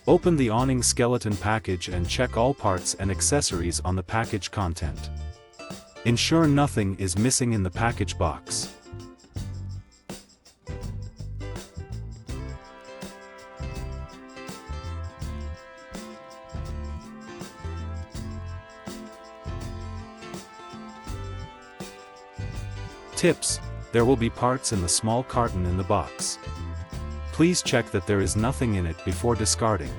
Open the awning skeleton package and check all parts and accessories on the package content. Ensure nothing is missing in the package box. Tips: there will be parts in the small carton in the box. Please check that there is nothing in it before discarding.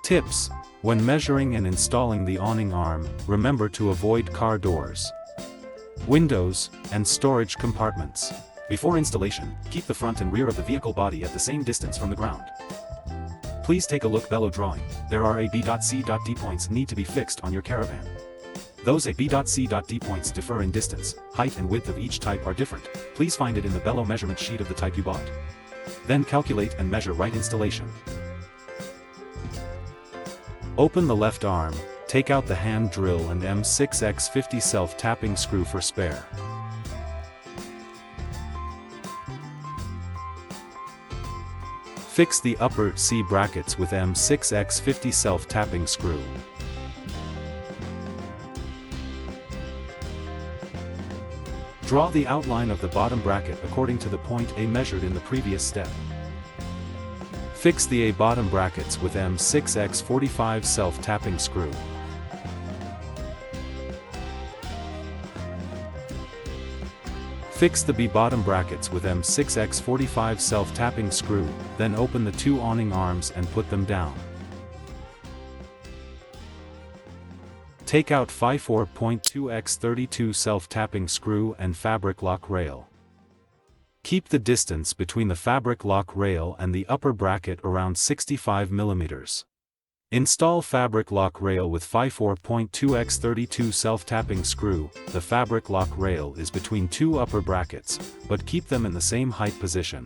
Tips: when measuring and installing the awning arm, remember to avoid car doors, windows, and storage compartments. Before installation, keep the front and rear of the vehicle body at the same distance from the ground. Please take a look below drawing. There are A, B, C, D points need to be fixed on your caravan. Those A, B, C, D points differ in distance, height and width of each type are different. Please find it in the below measurement sheet of the type you bought. Then calculate and measure right installation. Open the left arm, take out the hand drill and M6X50 self-tapping screw for spare. Fix the upper C brackets with M6X50 self-tapping screw. Draw the outline of the bottom bracket according to the point A measured in the previous step. Fix the A bottom brackets with M6X45 self-tapping screw. Fix the B bottom brackets with M6X45 self-tapping screw, then open the two awning arms and put them down. Take out 54.2x32 self-tapping screw and fabric lock rail. Keep the distance between the fabric lock rail and the upper bracket around 65 mm. Install fabric lock rail with 54.2x32 self-tapping screw. The fabric lock rail is between two upper brackets, but keep them in the same height position.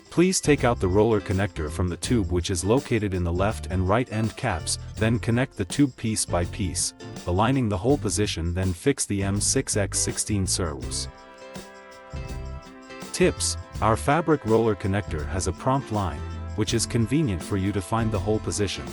Please take out the roller connector from the tube which is located in the left and right end caps, then connect the tube piece by piece, aligning the hole position, then fix the M6X16 servos. Tips: our fabric roller connector has a prompt line, which is convenient for you to find the hole position.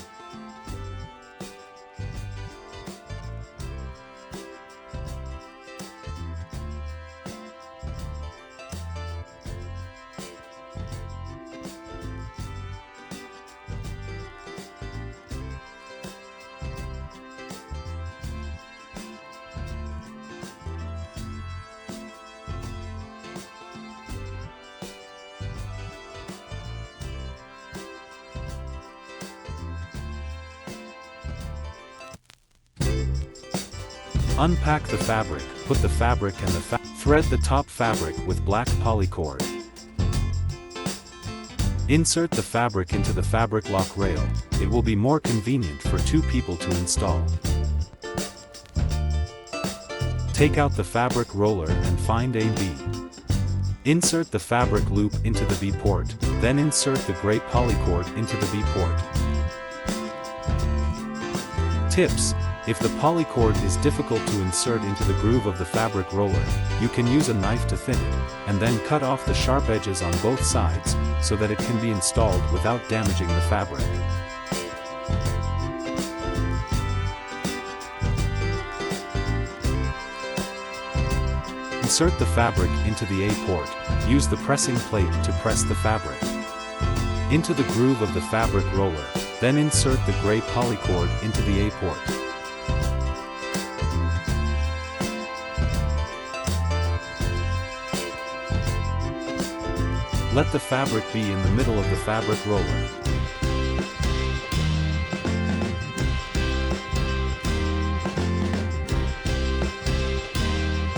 Unpack the fabric, put the fabric and the thread the top fabric with black polycord. Insert the fabric into the fabric lock rail. It will be more convenient for two people to install. Take out the fabric roller and find a B. Insert the fabric loop into the B port, then insert the gray polycord into the B port. Tips: if the polycord is difficult to insert into the groove of the fabric roller, you can use a knife to thin it, and then cut off the sharp edges on both sides, so that it can be installed without damaging the fabric. Insert the fabric into the A port. Use the pressing plate to press the fabric into the groove of the fabric roller, then insert the gray polycord into the A port. Let the fabric be in the middle of the fabric roller.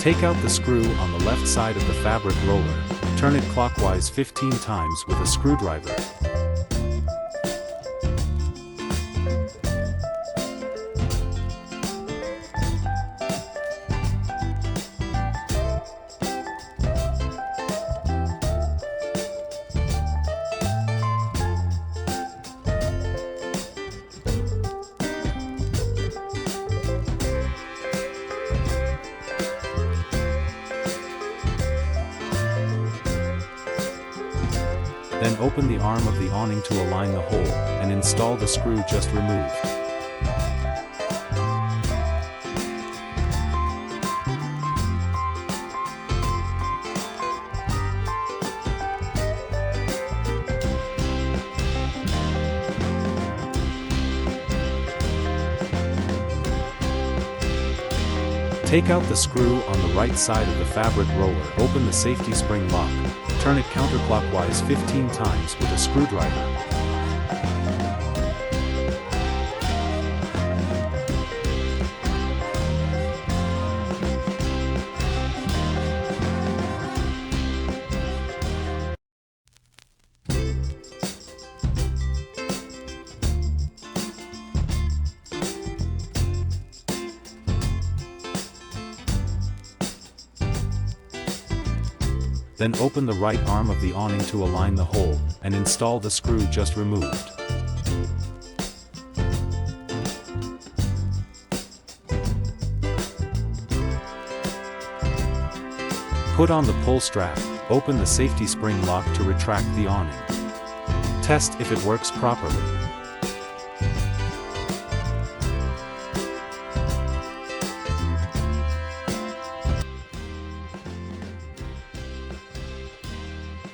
Take out the screw on the left side of the fabric roller, turn it clockwise 15 times with a screwdriver. Then open the arm of the awning to align the hole, and install the screw just removed. Take out the screw on the right side of the fabric roller, open the safety spring lock, turn it counterclockwise 15 times with a screwdriver. Then open the right arm of the awning to align the hole, and install the screw just removed. Put on the pull strap, open the safety spring lock to retract the awning. Test if it works properly.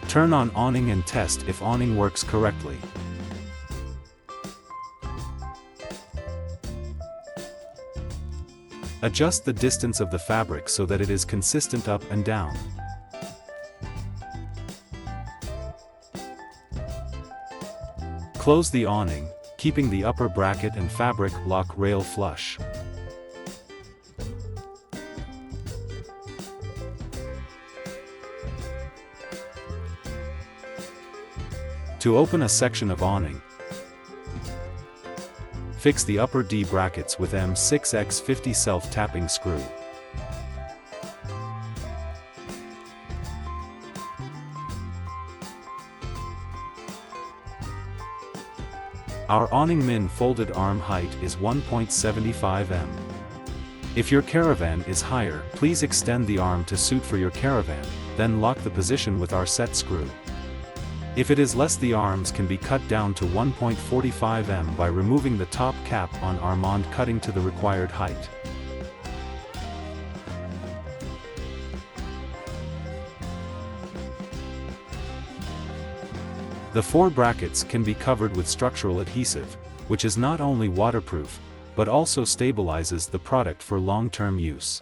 Turn on awning and test if awning works correctly. Adjust the distance of the fabric so that it is consistent up and down. Close the awning, keeping the upper bracket and fabric lock rail flush. To open a section of awning, fix the upper D brackets with M6x50 self-tapping screw. Our awning min folded arm height is 1.75 m. If your caravan is higher, please extend the arm to suit for your caravan, then lock the position with our set screw. If it is less, the arms can be cut down to 1.45 m by removing the top cap on Armand, cutting to the required height. The 4 brackets can be covered with structural adhesive, which is not only waterproof, but also stabilizes the product for long-term use.